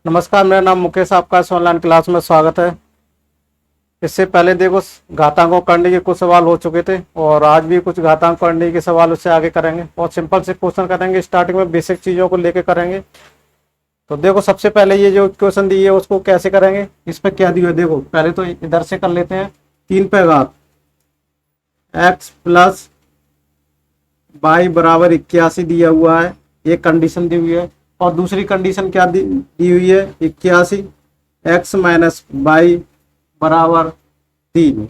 नमस्कार, मेरा नाम मुकेश, आपका इस ऑनलाइन क्लास में स्वागत है। इससे पहले देखो घातांकों करने के कुछ सवाल हो चुके थे और आज भी कुछ घातांक करने के सवाल उससे आगे करेंगे और सिंपल से क्वेश्चन करेंगे। स्टार्टिंग में बेसिक चीज़ों को लेकर करेंगे। तो देखो सबसे पहले ये जो क्वेश्चन दी है उसको कैसे करेंगे, इसमें क्या दिया है देखो। पहले तो इधर से कर लेते हैं। 3 पे घात x प्लस वाई बराबर 81 दिया हुआ है, ये कंडीशन दी हुई है। और दूसरी कंडीशन क्या दी हुई है, 81 x माइनस वाई बराबर 3।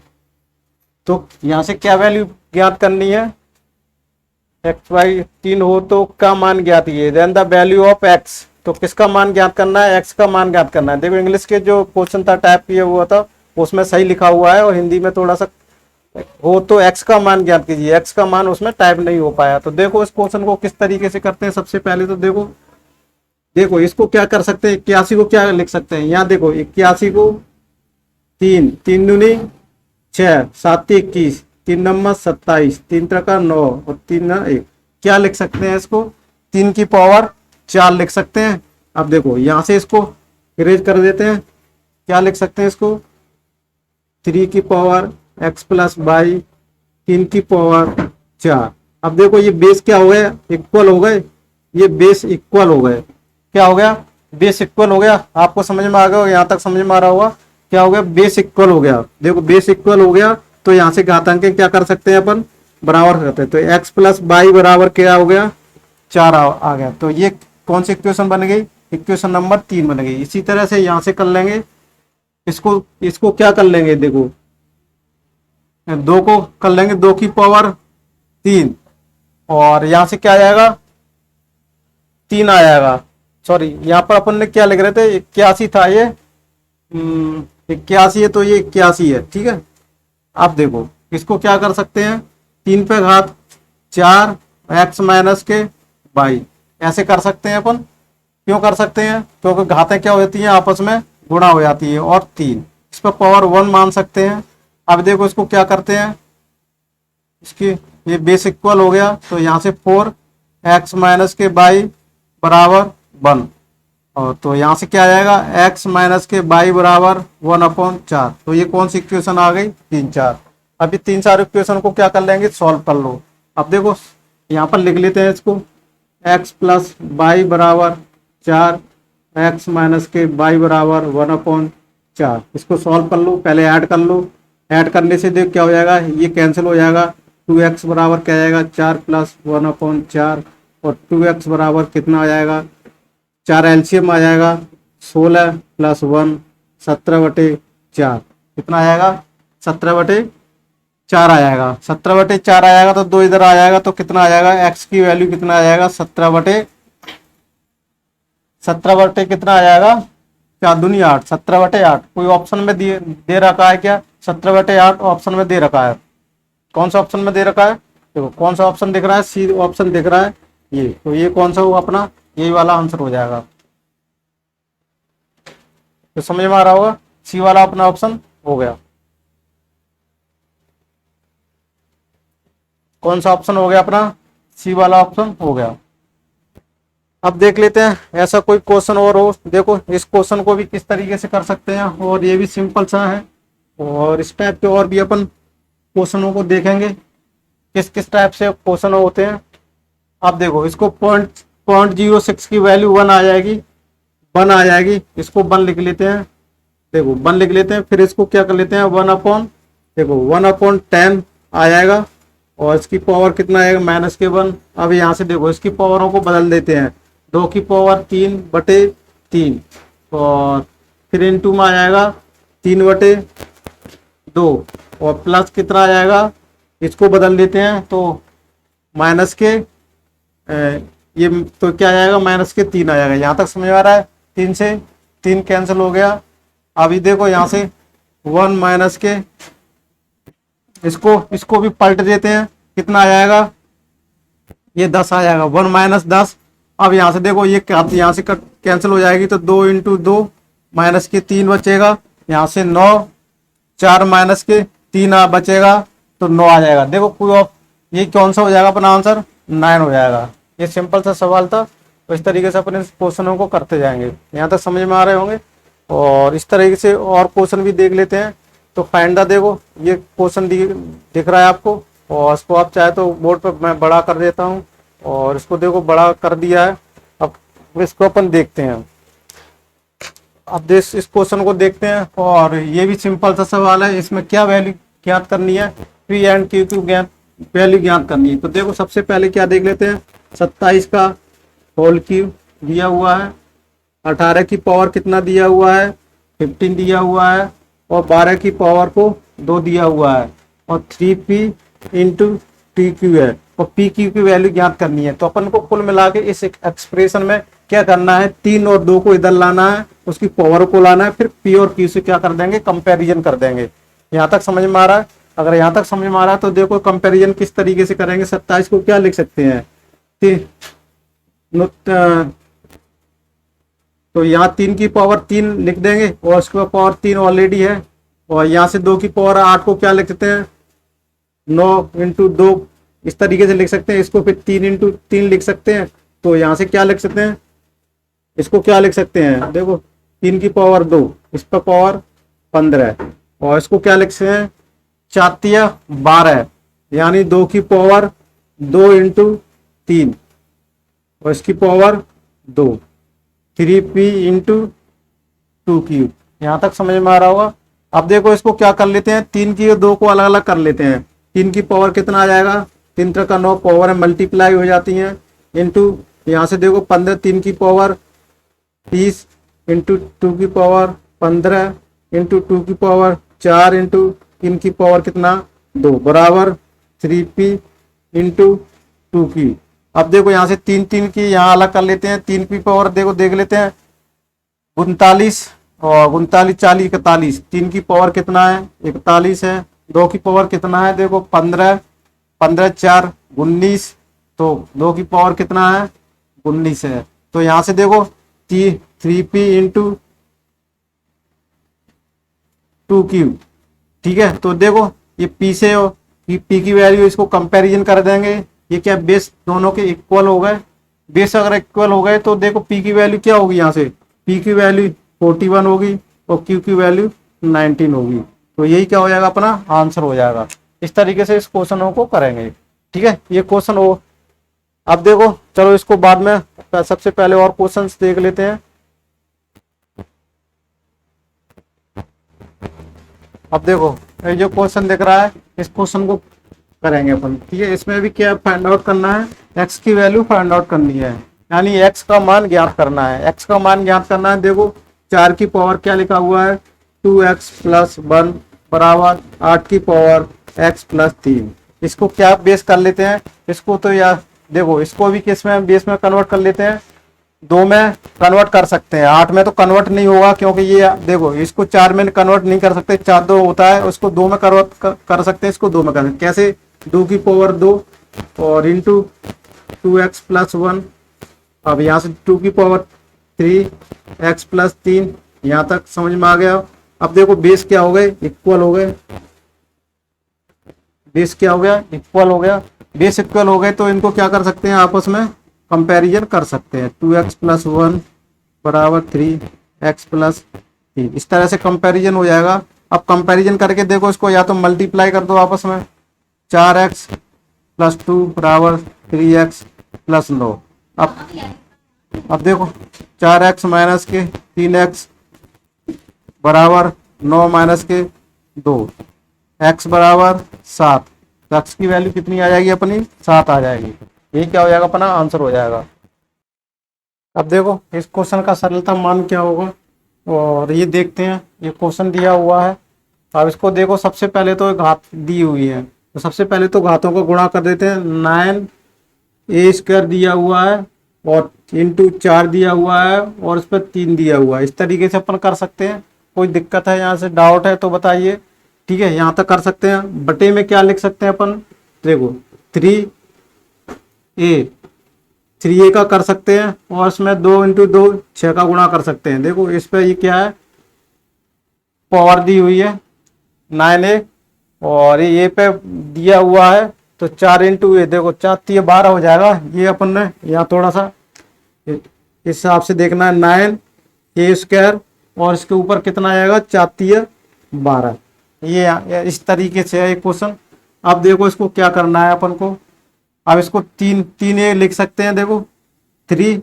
तो यहाँ से क्या वैल्यू ज्ञात करनी है, एक्स वाई 3 हो तो का मान ज्ञात है, then the value of x। तो किसका मान ज्ञात करना है, x का मान ज्ञात करना है। देखो इंग्लिश के जो क्वेश्चन था टाइप किया हुआ था उसमें सही लिखा हुआ है और हिंदी में थोड़ा सा हो तो x का मान ज्ञात कीजिए, x का मान उसमें टाइप नहीं हो पाया। तो देखो इस क्वेश्चन को किस तरीके से करते हैं। सबसे पहले तो देखो इसको क्या कर सकते हैं, 81 को क्या लिख सकते हैं। यहाँ देखो 81 को 3 3 दूनी 6 7 21 3 नंबर 27 3 त्रिका 9 और 3 1। क्या लिख सकते हैं इसको, 3 की पावर 4 लिख सकते हैं। अब देखो यहाँ से इसको इरेज कर देते हैं। क्या लिख सकते हैं इसको, 3 की पावर x प्लस वाई 3 की पावर 4। अब देखो ये बेस क्या हो गया, इक्वल हो गए। ये बेस इक्वल हो गए। क्या हो गया, बेस इक्वल हो गया। आपको समझ में आ गया, यहाँ तक समझ में आ रहा होगा। क्या हो गया, बेस इक्वल हो गया। देखो बेस इक्वल हो गया तो यहाँ से घातांक क्या कर सकते हैं अपन, बराबर करते हैं। तो x प्लस वाई बराबर क्या हो गया, 4 आ गया। तो ये कौन सी इक्वेशन बन गई, इक्वेशन नंबर 3 बन गई। इसी तरह से यहाँ से कर लेंगे, इसको क्या कर लेंगे, देखो 2 को कर लेंगे 2 की पावर 3 और यहाँ से क्या आ जाएगा, 3 आ जाएगा। सॉरी यहाँ पर अपन ने क्या लिख रहे थे, 81 था ये, 81 है तो ये 81 है, ठीक है। अब देखो इसको क्या कर सकते हैं, 3 पे घात 4 x माइनस के वाई, ऐसे कर सकते हैं अपन। क्यों कर सकते हैं, क्योंकि घातें क्या हो जाती हैं, आपस में गुणा हो जाती है। और 3 इस पर पावर 1 मान सकते हैं। अब देखो इसको क्या करते हैं, इसकी ये बेस इक्वल हो गया तो यहाँ से 4 x माइनस के वाई बराबर 1। और तो यहाँ से क्या आ जाएगा, x माइनस के वाई बराबर 1/4। तो ये कौन सी इक्वेशन आ गई, 3 4। अभी 3 4 इक्वेशन को क्या कर लेंगे, सॉल्व कर लो। अब देखो यहाँ पर लिख लेते हैं इसको, x प्लस वाई बराबर 4 x माइनस के वाई बराबर 1/4। इसको सॉल्व कर लो, पहले ऐड कर लो। ऐड करने से देख क्या हो जाएगा, ये कैंसिल हो जाएगा। 2x बराबर क्या आएगा, 4 प्लस 1/4 और 2x बराबर कितना आ जाएगा, 4 एलसीएम आ जाएगा 16 प्लस 1 17/4। कितना आएगा, 17/4 आ जाएगा। 17/4 आ जाएगा तो 2 इधर आ जाएगा तो कितना आ जाएगा, x की वैल्यू कितना आ जाएगा, 17 कितना आ जाएगा, 4 दूनी 8, 17/8। कोई ऑप्शन में दे रखा है क्या, 17/8 ऑप्शन में दे रखा है। कौन सा ऑप्शन में दे रखा है, देखो कौन सा ऑप्शन दिख रहा है, सी ऑप्शन दिख रहा है ये। तो ये कौन सा हुआ अपना, यही वाला आंसर हो जाएगा। तो समझ में आ रहा होगा, सी वाला अपना ऑप्शन हो गया। कौन सा ऑप्शन हो गया अपना, सी वाला ऑप्शन हो गया। अब देख लेते हैं ऐसा कोई क्वेश्चन और हो। देखो इस क्वेश्चन को भी किस तरीके से कर सकते हैं और ये भी सिंपल सा है। और इस टाइप के और भी अपन क्वेश्चनों को देखेंगे, किस किस टाइप से क्वेश्चन होते हैं। अब देखो इसको 0.06 की वैल्यू 1 आ जाएगी, 1 आ जाएगी। इसको 1 लिख लेते हैं, देखो 1 लिख लेते हैं। फिर इसको क्या कर लेते हैं, 1/10 आ जाएगा। और इसकी पावर कितना आएगा, -1। अब यहाँ से देखो इसकी पावरों को बदल देते हैं, 2 की पावर 3/3 और फिर इनटू में आ जाएगा 3/2 और प्लस कितना आ जाएगा, इसको बदल देते हैं तो माइनस के ये तो क्या आ जाएगा, -3 आ जाएगा। यहाँ तक समझ आ रहा है, 3 से 3 कैंसिल हो गया। अभी देखो यहाँ से 1 माइनस के इसको भी पलट देते हैं, कितना आ जाएगा, ये 10 आ जाएगा, 1 - 10। अब यहाँ से देखो ये यहाँ से कैंसिल हो जाएगी तो 2 × 2 -3 बचेगा। यहाँ से 9, 4 -3 बचेगा तो 9 आ जाएगा। देखो कोई ये कौन सा हो जाएगा अपना आंसर, 9 हो जाएगा। ये सिंपल सा सवाल था। तो इस तरीके से अपने क्वेश्चनों को करते जाएंगे। यहाँ तक समझ में आ रहे होंगे। और इस तरीके से और क्वेश्चन भी देख लेते हैं। तो फाइंड द, देखो ये क्वेश्चन दिख रहा है आपको, और इसको आप चाहे तो बोर्ड पर मैं बड़ा कर देता हूँ, और इसको देखो बड़ा कर दिया है। अब इसको अपन देखते हैं। अब इस क्वेश्चन को देखते हैं, और ये भी सिंपल सा सवाल है। इसमें क्या वैल्यू ज्ञात करनी है, पी एंड क्यू की वैल्यू ज्ञात करनी है। तो देखो सबसे पहले क्या देख लेते हैं, 27 का होल क्यूब दिया हुआ है, 18 की पावर कितना दिया हुआ है, 15 दिया हुआ है, और 12 की पावर को 2 दिया हुआ है, और 3p इंटू टी क्यू है, और पी क्यू की वैल्यू ज्ञात करनी है। तो अपन को कुल मिला के इस एक्सप्रेशन में क्या करना है, 3 और 2 को इधर लाना है, उसकी पावर को लाना है, फिर पी और क्यू से क्या कर देंगे, कंपैरिजन कर देंगे। यहाँ तक समझ में आ रहा है? अगर यहाँ तक समझ में आ रहा है तो देखो कंपैरिजन किस तरीके से करेंगे। 27 को क्या लिख सकते हैं, तो यहाँ 3 की पावर 3 लिख देंगे, और उसके पावर 3 ऑलरेडी है, और यहाँ से 2 की पावर 8 को क्या लिख सकते हैं, 9 इंटू 2 इस तरीके से लिख सकते हैं। इसको फिर 3 इंटू 3 लिख सकते हैं। तो यहाँ से क्या लिख सकते हैं, इसको क्या लिख सकते हैं, देखो 3 की पावर 2, इस पर पावर 15, और इसको क्या लिख सकते हैं, 4 12, यानी 2 की पावर 2 इंटू 3, और इसकी पावर 2, 3p इंटू 2q। यहाँ तक समझ में आ रहा होगा। अब देखो इसको क्या कर लेते हैं, 3 की और 2 को अलग अलग कर लेते हैं। 3 की पावर कितना आ जाएगा, 3 3 का 9 पावर है, मल्टीप्लाई हो जाती हैं, इंटू यहाँ से देखो 15, 3 की पावर 30 इंटू 2 की पावर 15 इंटू 2 की पावर 4 इंटू 3 की पावर कितना 2 बराबर 3p इंटू 2q। अब देखो यहाँ से 3 3 की यहाँ अलग कर लेते हैं। 3 की पावर देखो देख लेते हैं, 39, और 39 40 41, 3 की पावर कितना है, 41 है, 2 की पावर कितना है, देखो 15, 15 4 19, तो 2 की पावर कितना है, 19 है। तो यहाँ से देखो 3p इंटू 2q, ठीक है। तो देखो ये p से p की वैल्यू, इसको कंपैरिजन कर देंगे। ये क्या, बेस दोनों के इक्वल हो गए। बेस अगर इक्वल हो गए तो देखो p की वैल्यू क्या होगी, यहाँ से p की वैल्यू 41 होगी, और q की वैल्यू 19 होगी। तो यही क्या हो जाएगा, अपना आंसर हो जाएगा। इस तरीके से इस क्वेश्चनों को करेंगे, ठीक है। ये क्वेश्चन हो, अब देखो चलो इसको बाद में, सबसे पहले और क्वेश्चंस देख लेते हैं। अब देखो ये जो क्वेश्चन दिख रहा है, इस क्वेश्चन को करेंगे अपन, ठीक है। इसमें भी क्या फाइंड आउट करना है, x की वैल्यू फाइंड आउट करनी है, यानी x का मान ज्ञात करना है। x का मान ज्ञात करना है। देखो 4 की पावर क्या लिखा हुआ है, 2x प्लस 1 बराबर 8 की पावर x प्लस 3। इसको क्या बेस कर लेते हैं, इसको तो यार देखो इसको भी किस में बेस में कन्वर्ट कर लेते हैं, 2 में कन्वर्ट कर सकते हैं, 8 में तो कन्वर्ट नहीं होगा, क्योंकि ये देखो इसको 4 में कन्वर्ट नहीं कर सकते, 4 2 होता है, उसको 2 में कन्वर्ट कर सकते हैं, इसको 2 में कर सकते हैं। कैसे, 2 की पावर 2 और इंटू 2x प्लस 1। अब यहाँ से 2 की पावर 3x प्लस 3, यहाँ तक समझ में आ गया। अब देखो बेस क्या हो गए, इक्वल हो गए। बेस क्या हो गया, इक्वल हो गया। बेस इक्वल हो गए तो इनको क्या कर सकते हैं, आपस में कंपैरिजन कर सकते हैं। 2x प्लस 1 बराबर 3x प्लस 3, इस तरह से कंपैरिजन हो जाएगा। अब कंपैरिजन करके देखो इसको, या तो मल्टीप्लाई कर दो आपस में, 4x प्लस 2 बराबर 3x प्लस 9। अब देखो 4x माइनस के 3x बराबर 9 माइनस के 2, x बराबर 7। तो x की वैल्यू कितनी आ जाएगी अपनी, 7 आ जाएगी। ये क्या हो जाएगा, अपना आंसर हो जाएगा। अब देखो इस क्वेश्चन का सरलता मान क्या होगा, और ये देखते हैं। ये क्वेश्चन दिया हुआ है। अब इसको देखो, सबसे पहले तो घात दी हुई है, तो सबसे पहले तो घातों को गुणा कर देते हैं। 9a² दिया हुआ है, और इंटू 4 दिया हुआ है, और इस पर 3 दिया हुआ है। इस तरीके से अपन कर सकते हैं। कोई दिक्कत है, यहाँ से डाउट है तो बताइए, ठीक है। यहाँ तक कर सकते हैं। बटे में क्या लिख सकते हैं अपन, देखो 3a का कर सकते हैं, और इसमें 2 इंटू 2 6 का गुणा कर सकते हैं। देखो इस पर ये क्या है, पावर दी हुई है 9a, और ये पे दिया हुआ है, तो 4 इंटू ए, देखो 4 3 12 हो जाएगा। ये अपन ने यहाँ थोड़ा सा इस हिसाब से देखना है 9 a² और इसके ऊपर कितना आएगा 4×3 = 12। ये इस तरीके से है एक क्वेश्चन। अब देखो इसको क्या करना है अपन को। अब इसको तीन तीन ए लिख सकते हैं, देखो 3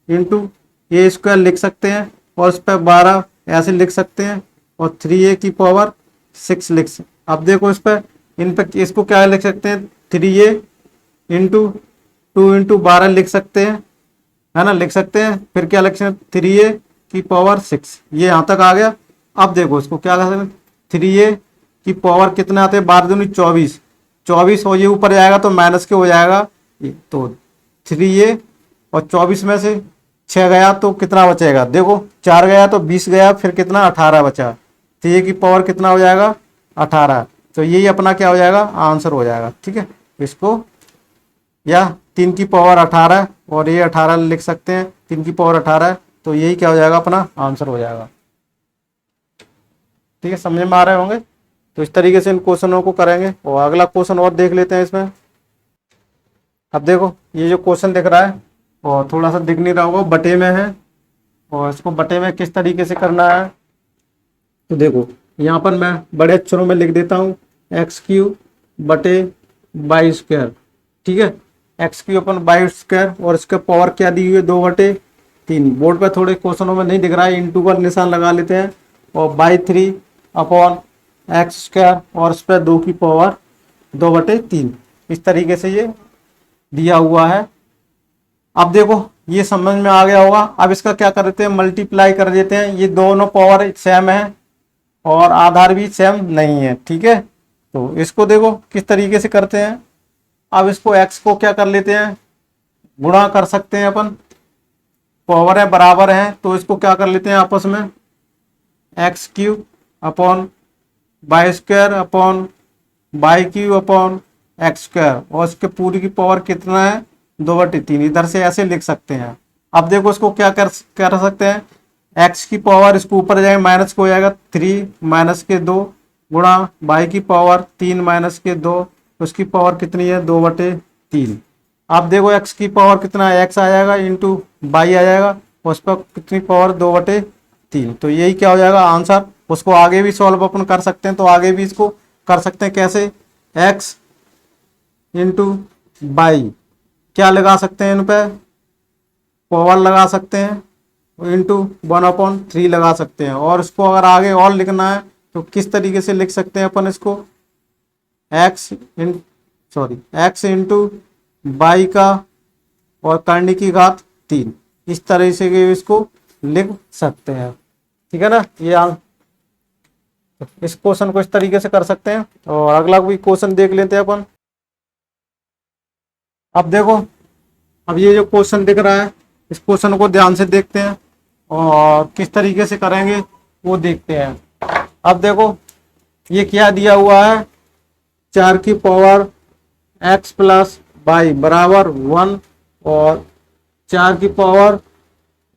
इंटू a² लिख सकते हैं और उस पर 12 ऐसे लिख सकते हैं और 3a⁻6 लिख सकते। अब देखो इस पर इन पर इसको क्या लिख सकते हैं 3a इंटू 2×12 लिख सकते हैं, है ना, लिख सकते हैं। फिर क्या लिख सकते हैं 3a⁻6, ये यहाँ तक आ गया। अब देखो इसको क्या कर सकते हैं 3a कितने आते हैं 12×2 = 24 और ये ऊपर जाएगा तो माइनस के हो जाएगा। तो 3a और 24 में से 6 गया तो कितना बचेगा, देखो 4 गया तो 20 गया, फिर कितना 18 बचा। तो ये की पावर कितना हो जाएगा 18। तो यही अपना क्या हो जाएगा आंसर हो जाएगा। ठीक है, इसको या 3 की पावर 18 और ये 18 लिख सकते हैं 3 की पावर 18, तो यही क्या हो जाएगा अपना आंसर हो जाएगा। ठीक है, समझ में आ रहे होंगे। तो इस तरीके से इन क्वेश्चनों को करेंगे। और अगला क्वेश्चन और देख लेते हैं इसमें। अब देखो ये जो क्वेश्चन दिख रहा है और थोड़ा सा दिख नहीं रहा होगा, बटे में है और इसको बटे में किस तरीके से करना है। तो देखो यहाँ पर मैं बड़े अक्षरों में लिख देता हूँ x³ बटे y²। ठीक है, x³ और इसका पावर क्या दी हुई है 2/3। बोर्ड पर थोड़े क्वेश्चनों में नहीं दिख रहा है, इंटू का निशान लगा लेते हैं और y3/x² और इस पर 2 की पावर 2/3 इस तरीके से ये दिया हुआ है। अब देखो ये समझ में आ गया होगा। अब इसका क्या कर देते हैं मल्टीप्लाई कर देते हैं। ये दोनों पावर सेम है और आधार भी सेम नहीं है। ठीक है, तो इसको देखो किस तरीके से करते हैं। अब इसको x को क्या कर लेते हैं गुणा कर सकते हैं अपन, पावर है बराबर है तो इसको क्या कर लेते हैं आपस में x³ अपॉन y² और इसके पूरी की पावर कितना है 2/3। इधर से ऐसे लिख सकते हैं। अब देखो इसको क्या कर सकते हैं x की पावर इसको ऊपर जाएगा माइनस को हो जाएगा 3 -2 गुणा y3 -2 उसकी पावर कितनी है 2/3। अब देखो x की पावर कितना है x आ जाएगा इंटू y आ जाएगा और उस पर कितनी पावर 2/3। तो यही क्या हो जाएगा आंसर। उसको आगे भी सॉल्व अपन कर सकते हैं, तो आगे भी इसको कर सकते हैं कैसे x इंटू y क्या लगा सकते हैं इन पे पावर लगा सकते हैं इंटू 1/3 लगा सकते हैं। और इसको अगर आगे और लिखना है तो किस तरीके से लिख सकते हैं अपन इसको x इंटू y का और करने की घात 3 इस तरह से इसको लिख सकते हैं। ठीक है ना, ये इस क्वेश्चन को इस तरीके से कर सकते हैं। और अगला भी क्वेश्चन देख लेते हैं अपन। अब देखो अब ये जो क्वेश्चन दिख रहा है इस क्वेश्चन को ध्यान से देखते हैं और किस तरीके से करेंगे वो देखते हैं। अब देखो ये क्या दिया हुआ है 4 की पावर x + y बराबर 1 और 4 की पावर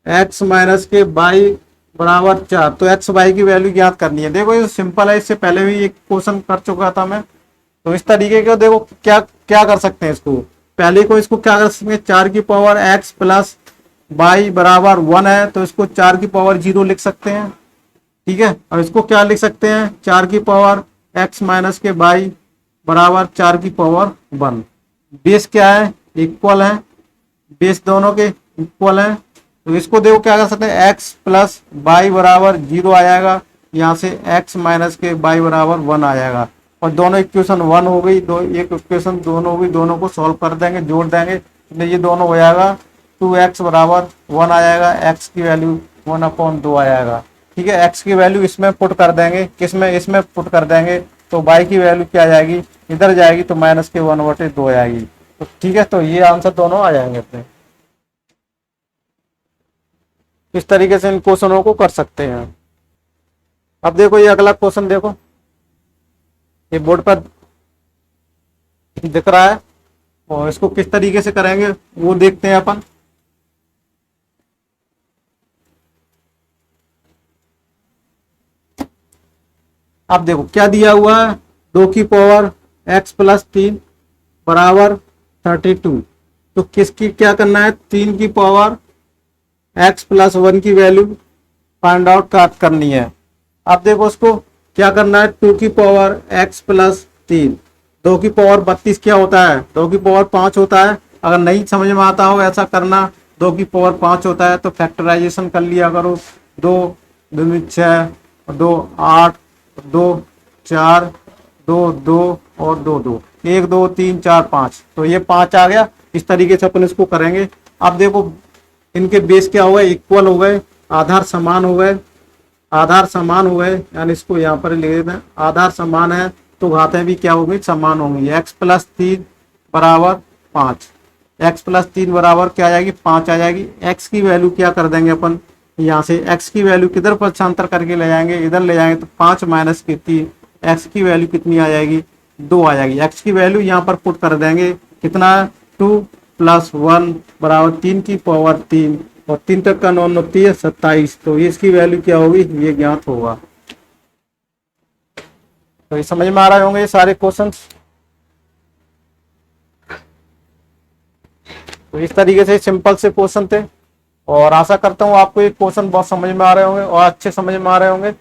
x माइनस के y बराबर 4। तो x y की वैल्यू ज्ञात करनी है। देखो ये सिंपल है, इससे पहले भी एक क्वेश्चन कर चुका था मैं। तो इस तरीके के देखो क्या क्या कर सकते हैं इसको। पहले को इसको क्या कर सकते हैं 4 की पावर x + y बराबर 1 है तो इसको 4 की पावर 0 लिख सकते हैं। ठीक है, और इसको क्या लिख सकते हैं 4 की पावर x माइनस के y बराबर 4 की पावर 1। बेस क्या है इक्वल है, बेस दोनों के इक्वल है। तो इसको देखो क्या कर सकते हैं x + y बराबर 0 आ जाएगा, यहाँ से x माइनस के y बराबर 1 आ जाएगा और दोनों इक्वेशन 1 हो गई। एक इक्वेशन दोनों हो गई, दोनों को सॉल्व कर देंगे जोड़ देंगे तो ये दोनों हो जाएगा 2x बराबर 1 आ जाएगा, x की वैल्यू 1/2 आ जाएगा। ठीक है, x की वैल्यू इसमें पुट कर देंगे, किसमें इसमें पुट कर देंगे तो y की वैल्यू क्या आ जाएगी इधर जाएगी तो -1/2 आ जाएगी। तो ठीक है, तो ये आंसर दोनों आ जाएंगे अपने। इस तरीके से इन क्वेश्चनों को कर सकते हैं। अब देखो ये अगला क्वेश्चन देखो ये बोर्ड पर दिख रहा है और इसको किस तरीके से करेंगे वो देखते हैं अपन। अब देखो क्या दिया हुआ है 2 की पावर x + 3 बराबर 32। तो किसकी क्या करना है, 3 की पावर x प्लस 1 की वैल्यू फाइंड आउट करनी है। अब देखो उसको क्या करना है, 2 की पावर x प्लस 3, 2 की पावर 32 क्या होता है, 2 की पावर 5 होता है। अगर नहीं समझ में आता हो ऐसा करना, 2 की पावर 5 होता है तो फैक्टराइजेशन कर लिया करो। 2 दूनी 6, 2 8, 2 4, 2 2 और 2 2, 1 2 3 4 5, तो ये 5 आ गया। इस तरीके से अपन इसको करेंगे। अब देखो इनके बेस क्या हो गए, इक्वल हो गए, आधार समान हो गए, आधार समान हो गए, यानी इसको यहाँ पर ले लेते हैं, आधार समान है तो घातें भी क्या होंगी, समान होंगी। x प्लस 3 बराबर 5, x प्लस 3 बराबर क्या आ जाएगी, 5 आ जाएगी। x की वैल्यू क्या कर देंगे अपन, यहाँ से x की वैल्यू किधर पक्षांतर करके ले जाएंगे, इधर ले जाएंगे, तो 5 माइनस की 3, x की वैल्यू कितनी आ जाएगी, 2 आ जाएगी। x की वैल्यू यहाँ पर पुट कर देंगे, कितना, 2 प्लस 1 बराबर 3 की पावर 3, और 3 तक का 9 9 27, तो इसकी वैल्यू क्या होगी, ये ज्ञात होगा। तो ये समझ में आ रहे होंगे ये सारे क्वेश्चंस। तो इस तरीके से सिंपल से क्वेश्चन थे, और आशा करता हूँ आपको ये क्वेश्चन बहुत समझ में आ रहे होंगे और अच्छे समझ में आ रहे होंगे,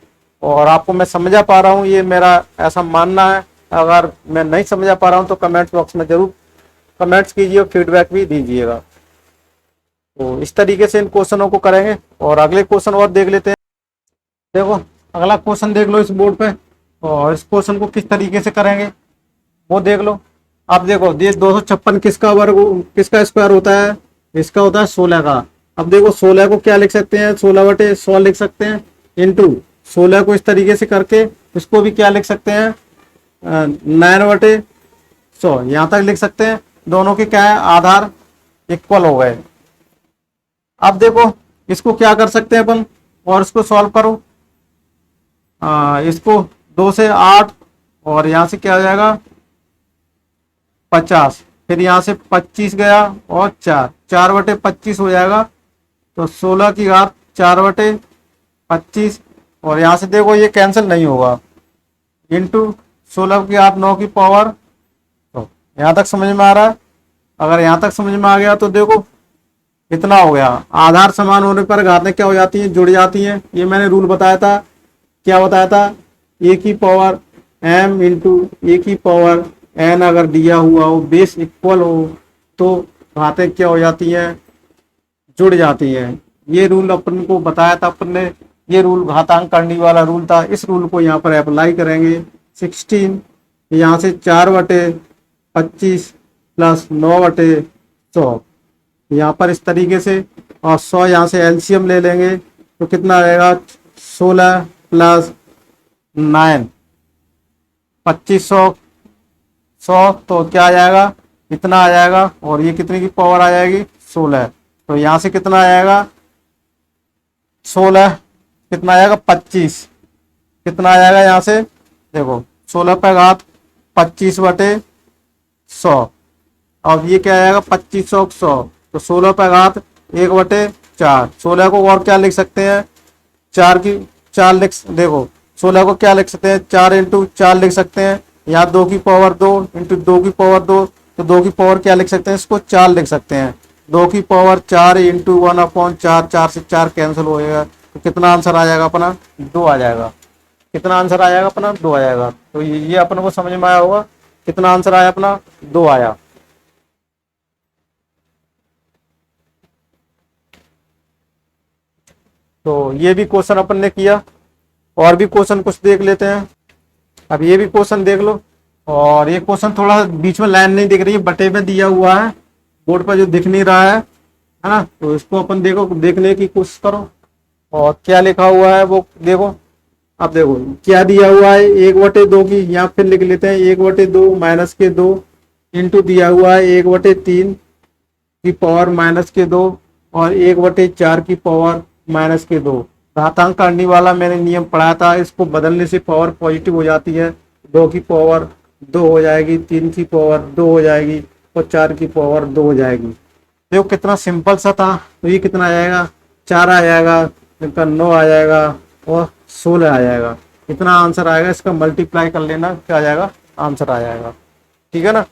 और आपको मैं समझा पा रहा हूँ, ये मेरा ऐसा मानना है। अगर मैं नहीं समझा पा रहा हूँ तो कमेंट बॉक्स में जरूर कमेंट्स कीजिए और फीडबैक भी दीजिएगा। तो इस तरीके से इन क्वेश्चनों को करेंगे, और अगले क्वेश्चन और देख लेते हैं। देखो अगला क्वेश्चन देख लो इस बोर्ड पे, और इस क्वेश्चन को किस तरीके से करेंगे वो देख लो। अब देखो ये 256 किसका वर्ग, किसका स्क्वायर होता है, इसका होता है 16 का। अब देखो 16 को क्या लिख सकते हैं, 16/100 लिख सकते हैं, इंटू 16 को इस तरीके से करके इसको भी क्या लिख सकते हैं, 9/100, यहाँ तक लिख सकते हैं। दोनों के क्या है, आधार इक्वल हो गए। अब देखो इसको क्या कर सकते हैं अपन, और इसको सॉल्व करो। इसको 2 से 8, और यहाँ से क्या आ जाएगा 50, फिर यहाँ से 25 गया और 4/25 हो जाएगा, तो 16 की घात 4/25, और यहाँ से देखो ये कैंसिल नहीं होगा, इंटू 16 की घात 9 की पावर। तो यहाँ तक समझ में आ रहा है। अगर यहाँ तक समझ में आ गया तो देखो इतना हो गया। आधार समान होने पर घातें क्या हो जाती हैं, जुड़ जाती हैं। ये मैंने रूल बताया था, क्या बताया था, a की पावर m इंटू ए की पावर n अगर दिया हुआ हो, बेस इक्वल हो, तो घातें क्या हो जाती हैं, जुड़ जाती हैं। ये रूल अपन को बताया था अपन ने, ये रूल घातांक करने वाला रूल था। इस रूल को यहाँ पर अप्लाई करेंगे। 16 यहाँ से 4/25 प्लस 9/100, यहाँ पर इस तरीके से, और 100 यहाँ से एलसीएम ले लेंगे तो कितना आएगा, 16 प्लस 9, 2500, 100, तो क्या आ जाएगा, इतना आ जाएगा। और ये कितने की पावर आ जाएगी, 16, तो यहाँ से कितना आ जाएगा, 16 कितना आएगा, 25, कितना आ जाएगा यहाँ से, देखो 16 पे घात 25/100, अब ये क्या आएगा 2500, तो 16 पे घात 1/4। 16 को और क्या लिख सकते हैं, 4 लिख, देखो 16 को क्या लिख सकते हैं, 4 इंटू 4 लिख सकते हैं, या 2 की पावर 2 इंटू 2 की पावर 2, तो 2 की पावर क्या लिख सकते हैं, इसको 4 लिख सकते हैं। 2 की पावर 4 इंटू 1/4, 4 से 4 कैंसिल हो जाएगा, तो कितना आंसर आ जाएगा अपना, 2 आ जाएगा। कितना आंसर आ जाएगा अपना, 2 आ जाएगा। तो ये अपन को समझ में आया होगा, कितना आंसर आया अपना, 2 आया। तो ये भी क्वेश्चन अपन ने किया, और भी क्वेश्चन कुछ देख लेते हैं। अब ये भी क्वेश्चन देख लो, और ये क्वेश्चन थोड़ा बीच में लाइन नहीं दिख रही है, बटे में दिया हुआ है, बोर्ड पर जो दिख नहीं रहा है ना, तो इसको अपन देखो, देखने की कोशिश करो, और क्या लिखा हुआ है वो देखो। अब देखो क्या दिया हुआ है, 1/2 की, यहाँ फिर लिख लेते हैं, 1/2 माइनस के 2 इंटू दिया हुआ है 1/3 की पावर माइनस के 2, और 1/4 की पावर माइनस के 2। घातांक करने वाला मैंने नियम पढ़ाया था, इसको बदलने से पावर पॉजिटिव हो जाती है। 2 की पावर 2 हो जाएगी, 3 की पावर 2 हो जाएगी, और 4 की पावर 2 हो जाएगी। देखो कितना सिंपल सा था। तो ये कितना आ जाएगा, 4 आ जाएगा, इनका 9 आ जाएगा, और 16 आ जाएगा। इतना आंसर आएगा, इसका मल्टीप्लाई कर लेना, क्या आ जाएगा, आंसर आ जाएगा। ठीक है ना।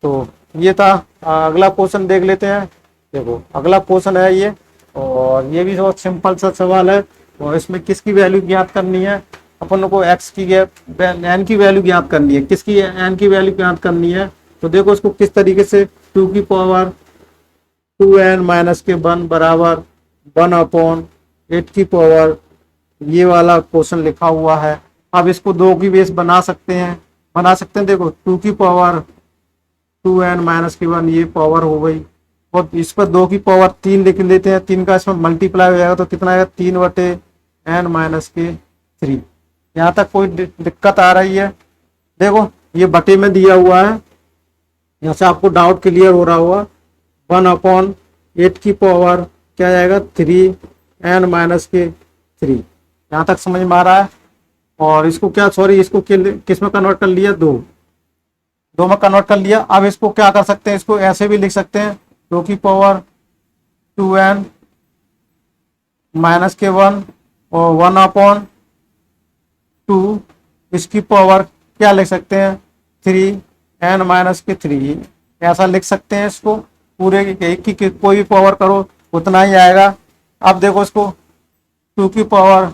तो ये था। अगला क्वेश्चन देख लेते हैं। देखो अगला क्वेश्चन है ये, और ये भी बहुत सिंपल सा सवाल है। और इसमें किसकी वैल्यू ज्ञात करनी है, अपन को एक्स की एन की वैल्यू ज्ञात करनी है। किसकी एन की वैल्यू ज्ञात करनी है, तो देखो इसको किस तरीके से, 2n-1 बराबर 1/8 की पावर, ये वाला क्वेश्चन लिखा हुआ है। अब इसको 2 की बेस बना सकते हैं, देखो 2n-1 ये पावर हो गई, और इस पर 2 की पावर 3 लिख लेते हैं। 3 का इसमें मल्टीप्लाई हो जाएगा तो कितना आएगा, 3/n-3। यहाँ तक कोई दिक्कत आ रही है? देखो ये बटे में दिया हुआ है, यहाँ से आपको डाउट क्लियर हो रहा होगा। 1/8 की पावर क्या जाएगा, 3n-3। यहाँ तक समझ में आ रहा है? और इसको क्या, सॉरी, इसको किस में कन्वर्ट कर लिया, 2 में कन्वर्ट कर लिया। अब इसको क्या कर सकते हैं, इसको ऐसे भी लिख सकते हैं, 2 की पावर 2n-1 और 1/2, इसकी पावर क्या लिख सकते हैं, 3n-3। ऐसा लिख सकते हैं इसको। पूरे एक की कोई भी पावर करो उतना ही आएगा। अब देखो इसको 2 की पावर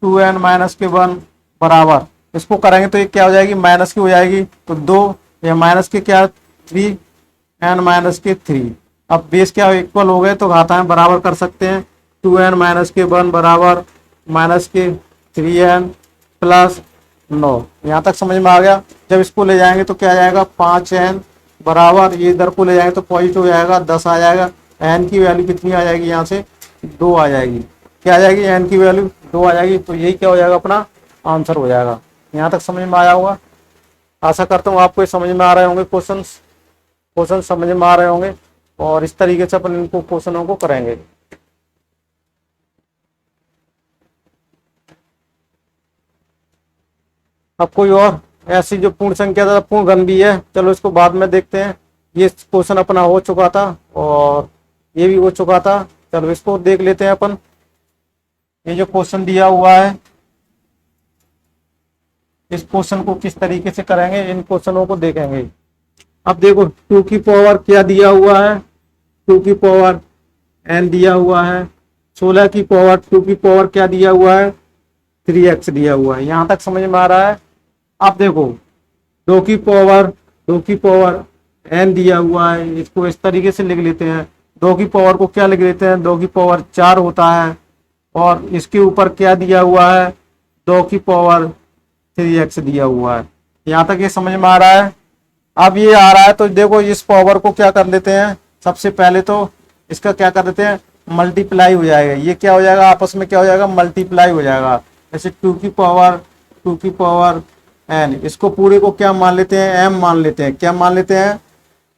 2n-1 बराबर, इसको करेंगे तो ये क्या हो जाएगी, माइनस की हो जाएगी, तो 2 या माइनस के क्या, 3n-3। अब बेस क्या इक्वल हो गए तो घाताएं बराबर कर सकते हैं। 2n-1 बराबर -3n+9। यहाँ तक समझ में आ गया? जब इसको ले जाएंगे तो क्या आ जाएगा, 5n बराबर, ये इधर को ले जाएंगे तो पॉजिटिव हो जाएगा, 10 आ जाएगा। n की वैल्यू कितनी आ जाएगी, यहाँ से 2 आ जाएगी। क्या आ जाएगी, n की वैल्यू 2 आ जाएगी। तो यही क्या हो जाएगा, अपना आंसर हो जाएगा। यहाँ तक समझ में आया होगा? आशा करता हूँ आपको ये समझ में आ रहे होंगे, क्वेश्चन समझ में आ रहे होंगे। और इस तरीके से अपन इनको क्वेश्चनों को करेंगे। अब कोई और ऐसी जो पूर्ण संख्या था, पूर्ण घन भी है, चलो इसको बाद में देखते हैं। ये क्वेश्चन अपना हो चुका था और ये भी हो चुका था। चलो इसको देख लेते हैं अपन। ये जो क्वेश्चन दिया हुआ है, इस क्वेश्चन को किस तरीके से करेंगे, इन क्वेश्चनों को देखेंगे। अब देखो 2 की पावर क्या दिया हुआ है, 2 की पावर n दिया हुआ है। 16 की पावर 2 की पावर क्या दिया हुआ है, 3x दिया हुआ है। यहाँ तक समझ में आ रहा है? अब देखो 2 की पावर n दिया हुआ है, इसको इस तरीके से लिख लेते हैं। 2 की पावर को क्या लिख लेते हैं, 2 की पावर 4 होता है। और इसके ऊपर क्या दिया हुआ है, 2 की पावर 3x दिया हुआ है। यहाँ तक ये समझ में आ रहा है? अब ये आ रहा है तो देखो इस पावर को क्या कर लेते हैं, सबसे पहले तो इसका क्या कर देते हैं, मल्टीप्लाई हो जाएगा। ये क्या हो जाएगा, आपस में क्या हो जाएगा, मल्टीप्लाई हो जाएगा। जैसे 2 की पावर n, इसको पूरे को क्या मान लेते हैं, m मान लेते हैं। क्या मान लेते हैं,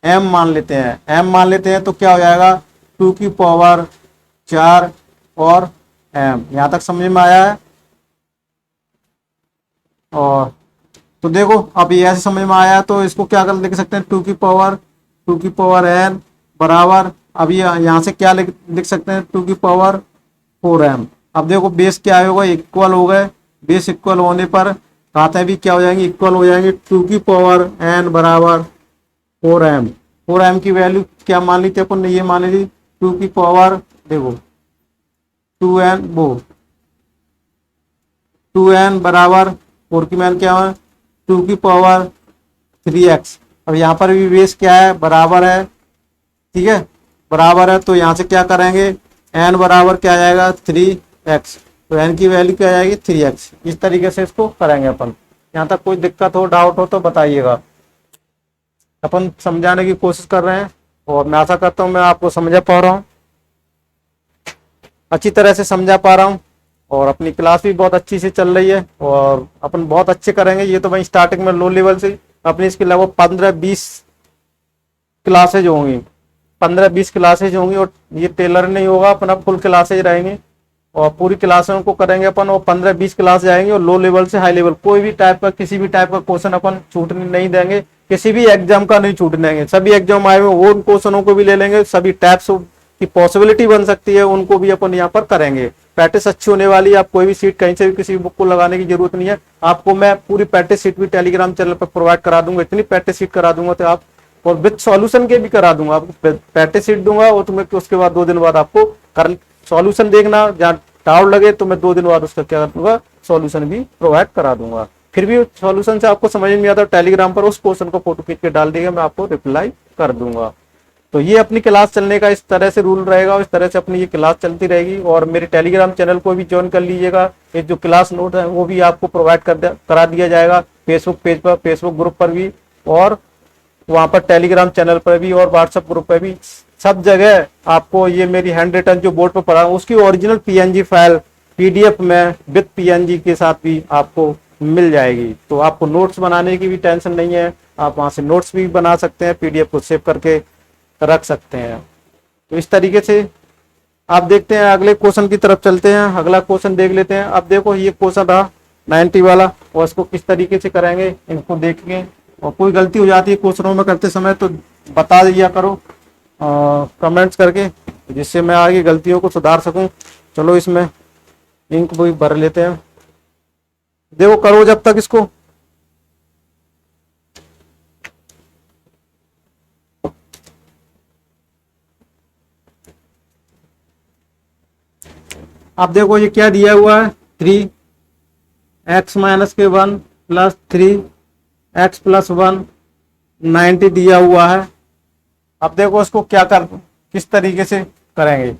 m मान लेते हैं। m मान लेते हैं तो क्या हो जाएगा, 2 की पावर 4 और m। यहाँ तक समझ में आया है? और तो देखो अब ये ऐसे समझ में आया तो इसको क्या कर लिख सकते हैं, 2 की पावर n बराबर, अब ये यहाँ से क्या लिख सकते हैं, 2 की पावर 4m। अब देखो बेस क्या होगा, इक्वल हो गए। बेस इक्वल होने पर घातें भी क्या हो जाएंगी, इक्वल हो जाएंगी। 2 की पावर n बराबर 4m। 4m की वैल्यू क्या मान ली थी अपन ने, ये मान ली 2 की पावर, देखो 2n बराबर 4 की मान क्या है, 2 की पावर 3x। अब यहाँ पर भी बेस क्या है, बराबर है, ठीक है, बराबर है। तो यहाँ से क्या करेंगे, n बराबर क्या आ जाएगा, 3x। तो n की वैल्यू क्या आ जाएगी, 3x। इस तरीके से इसको करेंगे अपन। यहाँ तक कोई दिक्कत हो, डाउट हो तो बताइएगा। अपन समझाने की कोशिश कर रहे हैं और मैं आशा करता हूँ मैं आपको समझा पा रहा हूँ, अच्छी तरह से समझा पा रहा हूँ। और अपनी क्लास भी बहुत अच्छी से चल रही है और अपन बहुत अच्छे करेंगे। ये तो भाई स्टार्टिंग में लो लेवल से, अपनी इसके लगभग 15-20 क्लासेज होंगी, 15-20 क्लासेज होंगी। और ये टेलर नहीं होगा, अपना फुल क्लासेज रहेंगे और पूरी क्लासों को करेंगे अपन। और 15-20 क्लास जाएंगे और लो लेवल से हाई लेवल, कोई भी टाइप का, किसी भी टाइप का क्वेश्चन अपन छूटने नहीं देंगे, किसी भी एग्जाम का नहीं छूटने देंगे। सभी एग्जाम आए हुए उन क्वेश्चनों को भी ले लेंगे, सभी टाइप्स की पॉसिबिलिटी बन सकती है उनको भी अपन यहाँ पर करेंगे। प्रैक्टिस अच्छी होने वाली है। आप कोई भी सीट कहीं से भी किसी बुक को लगाने की जरूरत नहीं है, आपको मैं पूरी प्रैक्टिस सीट भी टेलीग्राम चैनल पर प्रोवाइड करा दूंगा। इतनी प्रैक्टिस सीट करा दूंगा तो आप और विद सॉल्यूशन के भी करा दूंगा, आपको प्रैक्टिस शीट दूंगा और तुम्हें उसके बाद 2 दिन बाद आपको कर सॉल्यूशन देखना, जहाँ डाउट लगे तो मैं 2 दिन बाद उसका क्या कर दूंगा, सॉल्यूशन भी प्रोवाइड करा दूंगा। फिर भी सॉल्यूशन से आपको समझ नहीं आता, टेलीग्राम पर उस क्वेश्चन को फोटो खींच के डाल देगा, मैं आपको रिप्लाई कर दूंगा। तो ये अपनी क्लास चलने का इस तरह से रूल रहेगा, इस तरह से अपनी ये क्लास चलती रहेगी। और मेरे टेलीग्राम चैनल को भी ज्वाइन कर लीजिएगा, ये जो क्लास नोट है वो भी आपको प्रोवाइड करा दिया जाएगा फेसबुक पेज पर, फेसबुक ग्रुप पर भी, और वहां पर टेलीग्राम चैनल पर भी, और व्हाट्सएप ग्रुप पर भी। सब जगह आपको ये मेरी हैंड रिटन जो बोर्ड पर पढ़ा हूं उसकी ओरिजिनल पीएनजी फाइल पीडीएफ में विद पीएनजी के साथ भी आपको मिल जाएगी। तो आपको नोट्स बनाने की भी टेंशन नहीं है, आप वहां से नोट्स भी बना सकते हैं, पीडीएफ को सेव करके रख सकते हैं। तो इस तरीके से आप देखते हैं, अगले क्वेश्चन की तरफ चलते हैं, अगला क्वेश्चन देख लेते हैं। अब देखो ये क्वेश्चन रहा 90 वाला, और इसको किस तरीके से करेंगे इनको देखेंगे। और कोई गलती हो जाती है क्वेश्चनों में करते समय तो बता दिया करो कमेंट्स करके, जिससे मैं आगे गलतियों को सुधार सकूं। चलो इसमें इंक भी भर लेते हैं, देखो करो जब तक इसको। अब देखो ये क्या दिया हुआ है, 3x - 1 + 3x + 1 90 दिया हुआ है। अब देखो इसको क्या किस तरीके से करेंगे।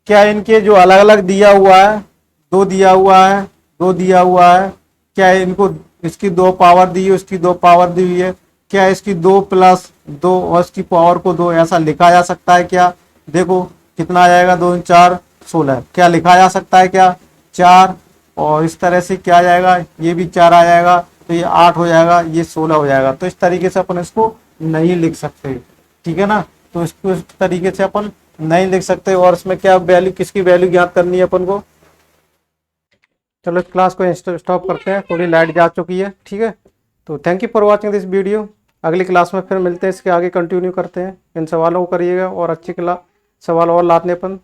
क्या इनके जो अलग अलग दिया हुआ है, 2 दिया हुआ है, 2 दिया हुआ है, क्या इनको इसकी 2 पावर दी है, उसकी 2 पावर दी हुई है, क्या इसकी 2 + 2 और इसकी पावर को 2 ऐसा लिखा जा सकता है क्या। देखो कितना आ जाएगा, 2 × 4 = 16। क्या लिखा जा सकता है क्या, 4, और इस तरह से क्या आ जाएगा, ये भी 4 आ जाएगा, तो ये 8 हो जाएगा, ये 16 हो जाएगा। तो इस तरीके से अपन इसको नहीं लिख सकते, ठीक है ना। तो इसको इस तरीके से अपन नहीं लिख सकते। और इसमें क्या वैल्यू, किसकी वैल्यू ज्ञात करनी है अपन को। चलो इस क्लास को स्टॉप करते हैं, थोड़ी लाइट जा चुकी है, ठीक है। तो thank you for watching this video. अगली क्लास में फिर मिलते हैं, इसके आगे कंटिन्यू करते हैं। इन सवालों को करिएगा और अच्छी सवाल और लाने पर